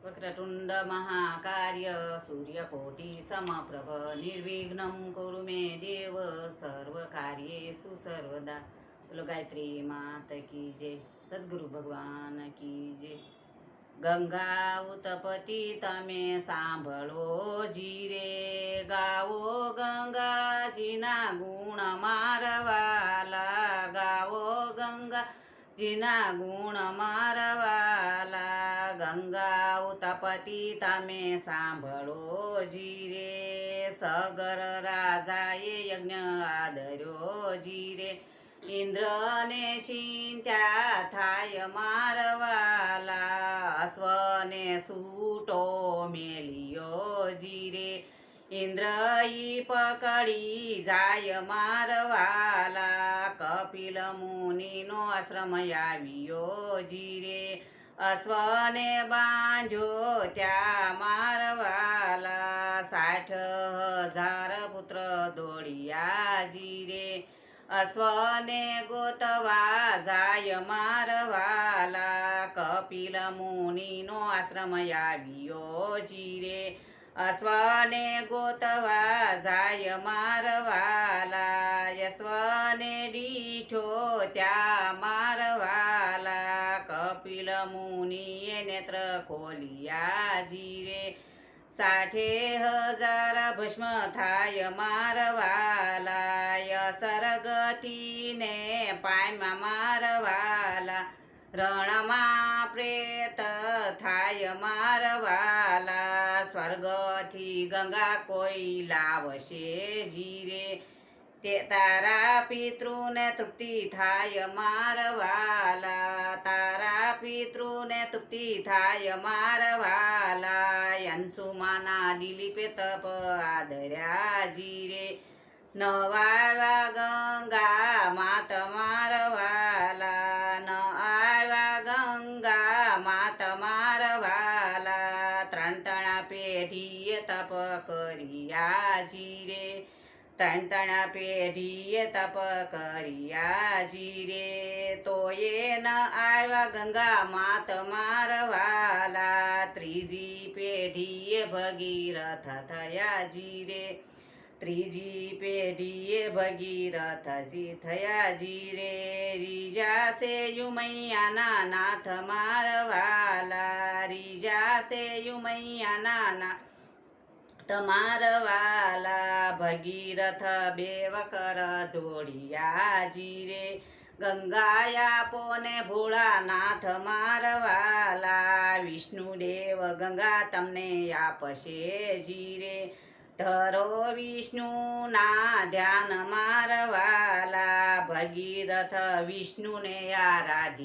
વક્રતુંડ મહાકાર્ય સૂર્યકોટિ સમપ્રભ નિર્વિઘ્નમ કુરુ મે દેવ સર્વકાર્યેષુ સર્વદા. બોલો ગાયત્રી માત કી જય, સદગુરુ ભગવાન કી જય. ગંગા ઉતપતિ તમે સાંભળો જીરે, ગાવો ગંગાજીના ગુણ મારવાલા, ગાવો ગંગાજીના ગુણ મારવાલા. ગંગા ઉતપતિ તમે સાંભળો જીરે, સગર રાજાએ યજ્ઞ આદર્યો જીરે, ઇન્દ્રને ચિંત્યા થાય મારવાલા, અશ્વને સૂટો મેલિયો જીરે, ઇન્દ્ર ઈ પકડી જાય મારવાલા. કપિલ મુનિનો આશ્રમ આવ્યો જીરે, અશ્વને બાંધ્યો ત્યાં મારવાલા. 60,000 પુત્ર દોડ્યા જીરે, અશ્વને ગોતવા જાય મારવાલા. કપિલ મુનિનો આશ્રમ આવ્યો જીરે, અશ્વને ગોતવા જાય મારવાલા. અશ્વને દીઠો ત્યાં મારવાલા. કપિલ મુનિએ નેત્ર ખોલ્યા જીરે, 60,000 ભસ્મ થાય મારવાલા. સરગતીને પાયમાં મારવાલા, રણમાં પ્રેત થાય મારવાલા. સ્વર્ગથી ગંગા કોઈ લાવશે જીરે, તે તારા પિતૃને તૃપ્તિ થાય મારવાલા. તારા પિતૃને તૃપ્તિ થાય મારવાલા. અંશુમાના દિલીપે તપ આદર્યા જીરે, નવાવા ગંગા માત મારવાલા. ન આવ્યા ગંગા માત મારવાલા. 3 પેઢીએ તપ કર્યા જીરે, 3 પેઢીએ તપ કર્યા જીરે, તોય ન આવ્યા ગંગા માત મારવાલા. 3જી પેઢીએ ભગીરથ થયા જીરે, 3જી પેઢીએ ભગીરથજી થયા જીરે. રીજાશે યુમૈયાના નાથ મારવાલા, રીજાશે યુમૈયાના નાથ મારવાલા. ભગીરથ 2 વકર જોડિયા જીરે, ગંગાયા પોને ભોળાનાથ મારવાલા. વિષ્ણુદેવ ગંગા તમને આપશે જીરે, ધરો વિષ્ણુના ધ્યાન મારવાલા. ભગીરથ વિષ્ણુને આરાધી